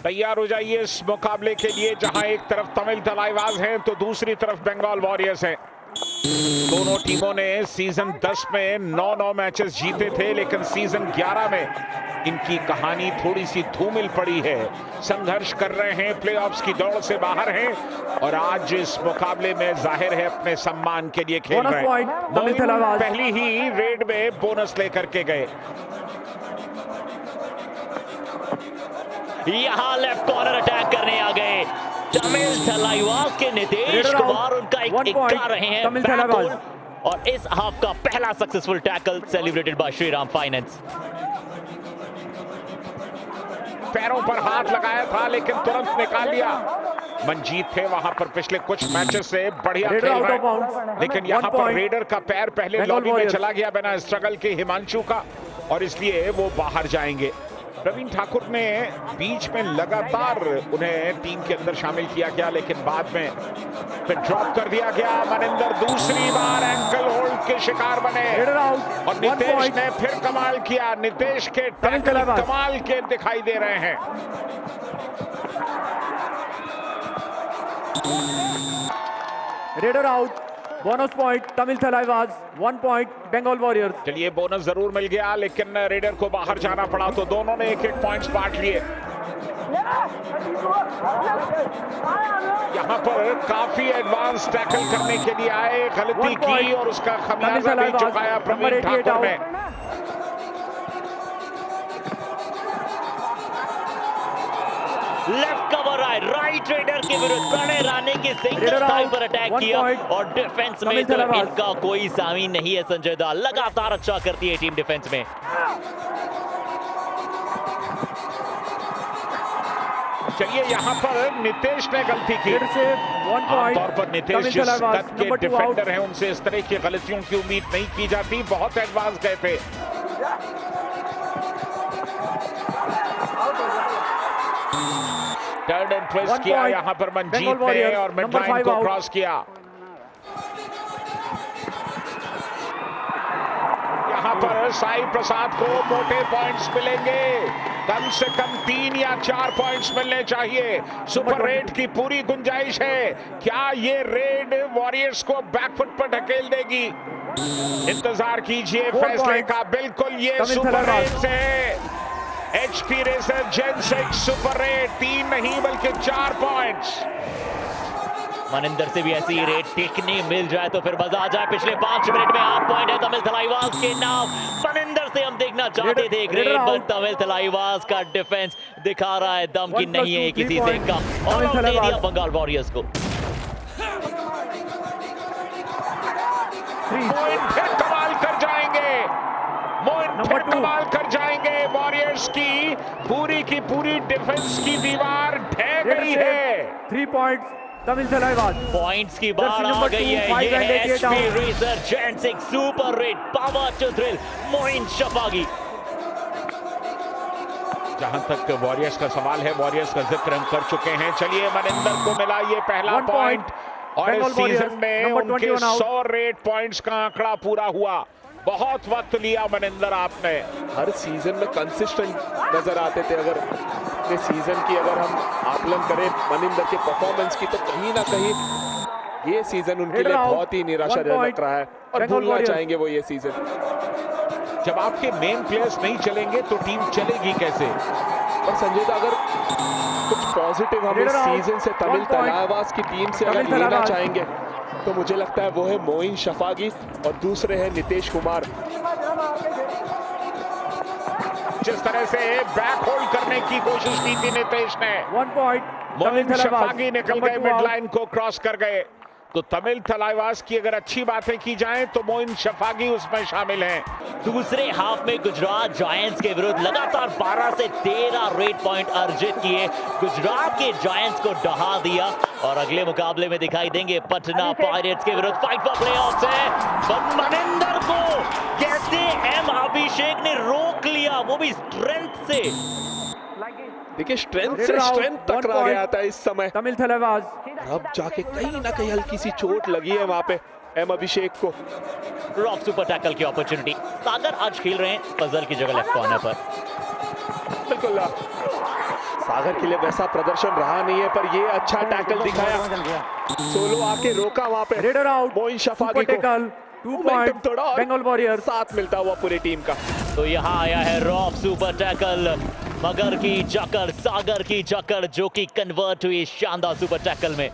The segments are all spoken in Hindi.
तैयार हो जाइए इस मुकाबले के लिए, जहां एक तरफ तमिल तलाईवाज हैं तो दूसरी तरफ बंगाल वॉरियर्स हैं। दोनों टीमों ने सीजन 10 में 9-9 मैचेस जीते थे, लेकिन सीजन 11 में इनकी कहानी थोड़ी सी धूमिल पड़ी है। संघर्ष कर रहे हैं, प्लेऑफ्स की दौड़ से बाहर हैं और आज इस मुकाबले में जाहिर है अपने सम्मान के लिए खेल रहे हैं। पहली ही रेड में बोनस लेकर के गए। यहां लेफ्ट कॉर्नर अटैक करने आ गए तमिल तलाईवाज के नीतीश कुमार, उनका एक कर रहे हैं और इस हाफ का पहला successful tackle celebrated by Shriram finance. पैरों पर हाथ लगाया था लेकिन तुरंत निकाल लिया। मंजीत थे वहां पर पिछले कुछ मैचेस से बढ़िया खेल रहे हैं, लेकिन यहां पर रेडर का पैर पहले लॉबी में चला गया बिना स्ट्रगल के हिमांशु का, और इसलिए वो बाहर जाएंगे। प्रवीण ठाकुर ने बीच में लगातार उन्हें टीम के अंदर शामिल किया गया, लेकिन बाद में फिर ड्रॉप कर दिया गया। मनिंदर दूसरी बार एंकल होल्ड के शिकार बने और नितेश ने फिर कमाल किया। नितेश के टैकल कमाल के दिखाई दे रहे हैं। Raider out, bonus point Tamil Thalaivas, 1 point Bengal Warriors. चलिए बोनस जरूर मिल गया, लेकिन रेडर को बाहर जाना पड़ा, तो दोनों ने एक-एक पॉइंट्स बांट लिए। यहाँ पर काफी एडवांस टैकल करने के लिए आए, गलती की और उसका खमियाजा भी चुकाया प्रवीण ठाकुर ने। लेफ्ट कवर आए, राइट रेडर के विरुद्ध प्रणय राणे के सिंगल टाइम पर अटैक किया और डिफेंस में तो इनका कोई सामी नहीं है। संजय दाल लगातार अच्छा करती है टीम डिफेंस में। चलिए यहाँ पर नितेश ने गलती की। आमतौर पर नितेश जिस कद के डिफेंडर हैं उनसे इस तरह की गलतियों की उम्मीद नहीं की जाती। बहुत एडवांस गए थे। टर्न एंड ट्विस्ट किया यहाँ पर मंजीत ने और मिड लाइन को क्रॉस किया। यहाँ पर साई प्रसाद को मोटे पॉइंट्स मिलेंगे, कम से कम 3 या 4 पॉइंट्स मिलने चाहिए। सुपर रेड की पूरी गुंजाइश है। क्या ये रेड वॉरियर्स को बैकफुट पर ढकेल देगी? इंतजार कीजिए फैसले का। बिल्कुल ये सुपर रेड से HP racer gen 6 super red, 3 नहीं बल्कि 4 पॉइंट्स। मनिंदर से भी ऐसी रेड टेकने मिल जाए तो फिर मजा आ जाए। पिछले 5 मिनट में 8 पॉइंट है तमिल तलाईवाज के नाम। मनिंदर से हम देखना चाहते थे एक रेड, पर तमिल तलाईवाज का डिफेंस दिखा रहा है दम की नहीं है किसी से कम, और दे दिया बंगाल वॉरियर्स को। फिर कमाल कर जाएंगे, फिर कमाल कर जाएंगे। वॉरियर्स की पूरी डिफेंस की दीवार ढह गई है। 3 पॉइंट्स तमिल तलाईवाज। पॉइंट्स की बार आ गई है। ये है HP racer gen 6 super raid, power to thrill, Moin Shafaghi. जहां तक वॉरियर्स का सवाल है, वॉरियर्स का जिक्र हम कर चुके हैं। चलिए मनिंदर को मिला ये पहला पॉइंट और इस सीजन में उनके 100 रेड पॉइंट्स का आंकड़ा पूरा हुआ। बहुत वक्त लिया मनिंदर आपने। हर सीजन में कंसिस्टेंट नजर आते थे। अगर अपने सीजन की अगर हम आकलन करें मनिंदर के परफॉर्मेंस की, तो कहीं ना कहीं ये सीजन उनके लिए बहुत ही निराशाजनक रहा है और भूलना चाहेंगे वो ये सीजन। जब आपके मेन प्लेयर्स नहीं चलेंगे तो टीम चलेगी कैसे? और संजय दा, अगर कुछ पॉजिटिव हम इस सीजन से तमिल तलाईवाज की टीम से अगर लेना चाहेंगे तो मुझे लगता है वो है मोइन शफागी और दूसरे हैं नितेश कुमार। जिस तरह से बैक होल्ड करने की कोशिश की थी नितेश ने, 1 पॉइंट मोइन शफागी निकल गए, मिड लाइन को क्रॉस कर गए। तो तमिल तलाईवाज की अगर अच्छी बातें की जाएं तो मोइन शफागी उसमें शामिल हैं। दूसरे हाफ में गुजरात जायंट्स के विरुद्ध लगातार 12 से 13 रेड पॉइंट अर्जित किए। गुजरात के जायंट्स को डहा दिया और अगले मुकाबले में दिखाई देंगे पटना पायरेट्स के विरुद्ध। फाइट फॉर प्लेऑफ्स है, पर मनिंदर को कैसे एम अभिषेक ने रोक लिया, वो भी स्ट्रेंथ से। देखिए स्ट्रेंथ से स्ट्रेंथ टकरा गया था इस समय तमिल तलाईवाज। अब जाके कहीं ना कहीं हल्की सी चोट लगी है वहां पे एम अभिषेक को। रॉक सुपर टैकल की अपॉर्चुनिटी। सागर आज खेल रहे हैं फजल की जगह लेफ्ट कॉर्नर पर। बिल्कुल सागर के लिए वैसा प्रदर्शन रहा नहीं है, पर ये अच्छा टैकल दिखाया। सोलो आके रोका वहां पे रेडर आउट, मोइन शफाकी को। 2 पॉइंट थोड़ा बंगाल वॉरियर्स। साथ मिलता हुआ पूरी टीम का। तो यहाँ आया है रॉफ सुपर टैकल, मगर की जकड़, सागर की जकड़ जो कि कन्वर्ट हुई शानदार सुपर टैकल में।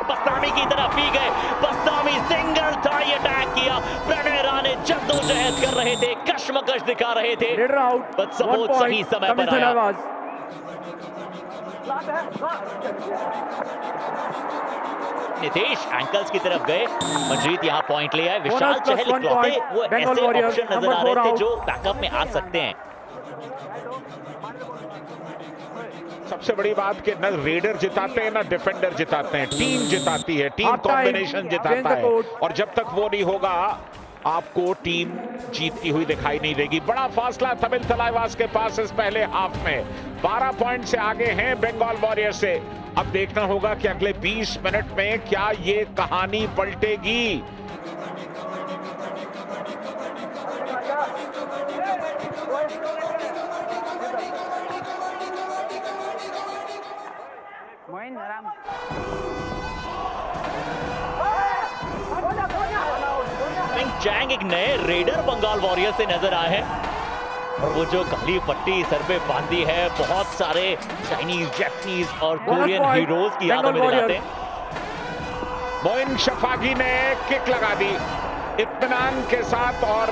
बस्तामी की तरफ ही गए, बस्तामी सिंगल टाई अटैक किया। पेरेरा ने जद्दोजहद कर रहे थे, कश्मकश दिखा रहे थे, रेडर आउट, बट सबूत सही समय पर आया। नितेश एंकल्स की तरफ गए, मंजीत यहाँ पॉइंट ले आए। विशाल चहल इकलौते वो ऐसे ऑप्शन नजर आ रहे थे जो बैकअप में आ सकते हैं। सबसे बड़ी बात कि न रेडर जिताते हैं ना डिफेंडर जिताते हैं, टीम जिताती है, टीम कॉम्बिनेशन जिताता है। और जब तक वो नहीं होगा आपको टीम जीतती हुई दिखाई नहीं देगी। बड़ा फासला तमिल तलाईवास के पास इस पहले हाफ में, 12 पॉइंट से आगे हैं बंगाल वॉरियर्स से। अब देखना होगा कि अगले 20 मिनट में क्या ये कहानी पलटेगी। चैंग एक नए रेडर बंगाल वॉरियर्स से नजर आए हैं, और वो जो काली पट्टी सर पे बांधी है, बहुत सारे चाइनीज, जापानीज और कोरियन हीरोज की याद में दिलाते हैं। मोइन शफाकी ने किक लगा दी इत्मीनान के साथ और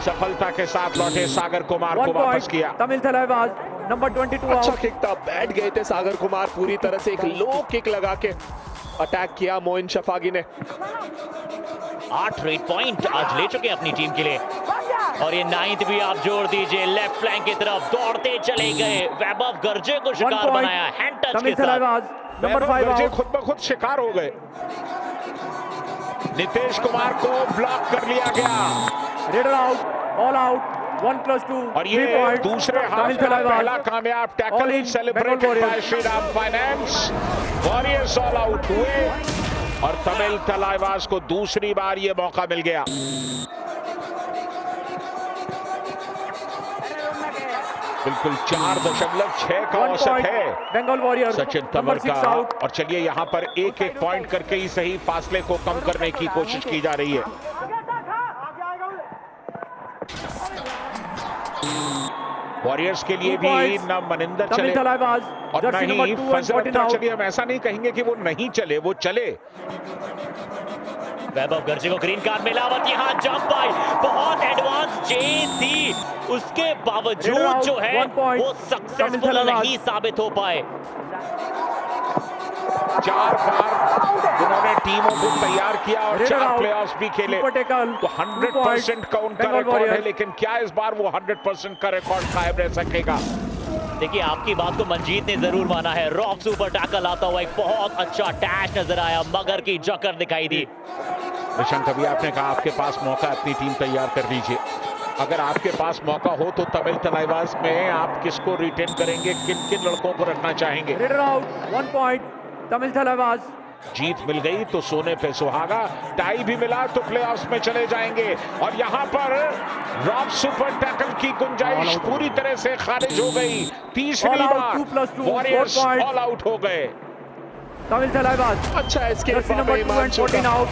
सफलता के साथ लौटे सागर कुमार को वापस किया। तमिल तलाईवास नंबर 22 अच्छा किक था, बैठ गए थे सागर कुमार पूरी तरह से। एक लो किक लगा के अटैक किया मोइन शफाकी ने। 8 रेड पॉइंट आज ले चुके हैं अपनी टीम के लिए, और ये 9th भी आप जोड़ दीजिए। लेफ्ट फ्लैंक की तरफ दौड़ते चले गए, वैभव गर्जे को शिकार बनाया हैंड टच के साथ। नंबर 5 गर्जे खुद ब खुद शिकार हो गए। नितेश कुमार को ब्लॉक कर लिया गया। रेडर आउट, ऑल आउट, 1+2 और ये दूसरे हाफ का पहला कामयाब tackle celebrated by Shriram finance. Warriors all out हुए और तमिल तलाईवास को दूसरी बार ये मौका मिल गया। बिल्कुल 4.6 का औसत है बंगाल वॉरियर्स सचिन तंवर का। और चलिए यहाँ पर एक पॉइंट करके ही सही फासले को कम करने की कोशिश की जा रही है। वॉरियर्स के लिए भी न मनिंदर चले और न ही फजल। चलिए हम ऐसा नहीं कहेंगे कि वो नहीं चले, वो चले। वैभव गर्जे को ग्रीन कार्ड मिला, यहाँ जंप आई, बहुत एडवांस चेज थी, उसके बावजूद जो है वो सक्सेसफुल नहीं साबित हो पाए। 4 बार उन्होंने टीमों को तैयार किया और 4 प्लेऑफ्स भी खेले, तो 100% का उनका रिकॉर्ड है। लेकिन क्या इस बार वो 100% का रिकॉर्ड कायम रह सकेगा? देखिए आपकी बात को मंजीत ने जरूर माना है। रॉफ सुपर टैकल आता हुआ एक बहुत अच्छा डैश नजर आया, मगर की जकड़ दिखाई दी। निशंक, अभी आपने कहा आपके पास मौका, अपनी टीम तैयार कर लीजिए। अगर आपके पास मौका हो तो तमिल तलाईवास में आप किसको रिटेन करेंगे, किन किन लड़कों को रखना चाहेंगे? Raider out, 1 point Tamil Thalaivas. जीत मिल गई तो सोने पे सुहागा, टाई भी मिला तो प्लेऑफ्स में चले जाएंगे। और यहां पर रॉफ सुपर टैकल की गुंजाइश पूरी तरह से खारिज हो गई। तीसरी बार वॉरियर्स ऑल आउट हो गए। तमिल तलाईवास अच्छा इसके नंबर 2 and 14 आउट।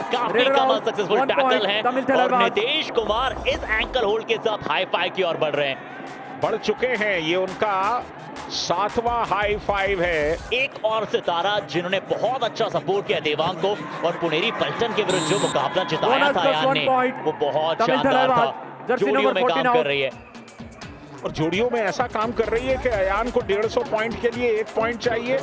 काफी कमाल सक्सेसफुल टैकल है, और नितेश कुमार इस एंकल होल्ड के साथ हाई फाइव की ओर बढ़ रहे हैं। बढ़ चुके हैं, ये उनका 7वां हाई फाइव है। एक और सितारा जिन्होंने बहुत अच्छा सपोर्ट किया देवांग को, और पुनेरी पलटन के विरुद्ध जो मुकाबला जिताया था यान ने, वो बहुत शानदार था। जोड़ियों में काम कर रही है, और जोड़ियों में ऐसा काम कर रही है कि अयान को 150 पॉइंट के लिए 1 पॉइंट चाहिए।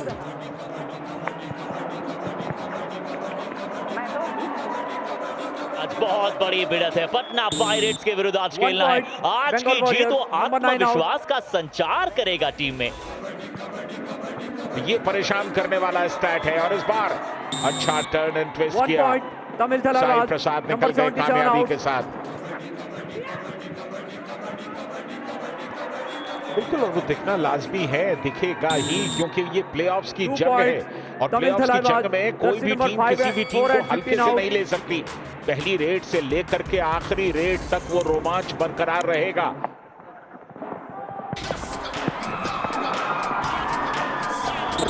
आज बहुत बड़ी भिड़ंत है, पटना पायरेट्स के विरुद्ध आज खेलना है। आज की जीत तो आत्मविश्वास का संचार करेगा टीम में। ये परेशान करने वाला स्टैट है, और इस बार अच्छा टर्न एंड ट्विस्ट किया तमिल साई प्रसाद, निकल गए कामयाबी के साथ। बिल्कुल, और वो दिखना लाजमी है, दिखेगा ही, क्योंकि ये प्लेऑफ्स की जंग है। और प्लेऑफ्स की जंग में कोई भी टीम किसी भी टीम को हल्के से नहीं ले सकती। पहली रेड से लेकर के आखिरी रेड तक वो रोमांच बरकरार रहेगा।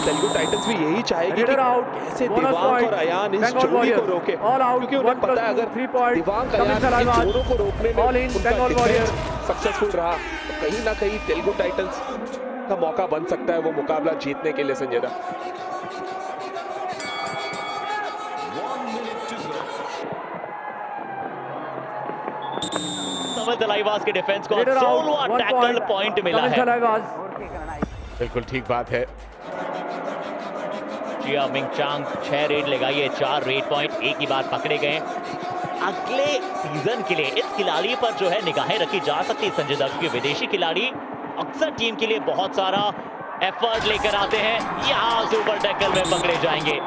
तेलुगु टाइटंस भी यही चाहेगी कि कैसे दिवांग और अयान इस जोड़ी को रोके, क्योंकि उन्हें पता है अगर दिवांग अयान इन दोनों को रोकने में उनका डिफेंस सक्सेसफुल रहा तो कहीं ना कहीं तेलुगु टाइटंस का मौका बन सकता है वो मुकाबला जीतने के लिए। संजय दा, तमिल तलाईवाज के डिफेंस को 16वां टैकल पॉइंट मिला है। बिल्कुल ठीक बात है। जिया मिंग चांग 6 रेड लगाइए, 4 रेड पॉइंट, एक ही बार पकड़े गए। अगले सीजन के लिए इस खिलाड़ी पर जो है निगाहें रखी जा सकती है संजय दत्त, क्योंकि विदेशी खिलाड़ी अक्सर टीम के लिए बहुत सारा एफर्ट लेकर आते हैं। यहाँ सुपर टैकल में पकड़े जाएंगे।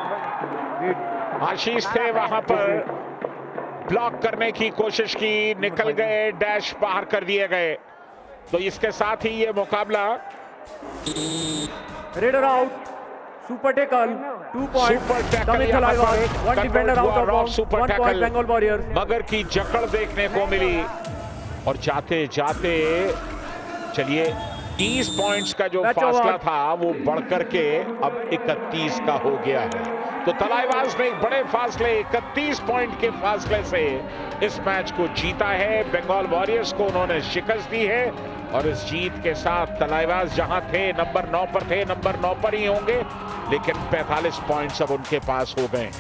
आशीष थे वहां पर, ब्लॉक करने की कोशिश की, निकल गए, डैश बाहर कर दिए गए। तो इसके साथ ही ये मुकाबला raider out, super tackle 2 point Tamil Thalaivas, 1 defender out of bounds, 1 point Bengal Warriors. मगर की जकड़ देखने को मिली और जाते जाते चलिए 30 पॉइंट्स का जो फासला था वो बढ़कर के अब 31 का हो गया है। तो तलाईवाज ने एक बड़े फासले 31 पॉइंट के फासले से इस मैच को जीता है। बंगाल वॉरियर्स को उन्होंने शिकस्त दी है और इस जीत के साथ तलाईवाज जहां थे नंबर 9 पर थे, नंबर 9 पर ही होंगे, लेकिन 45 पॉइंट्स अब उनके पास हो गए।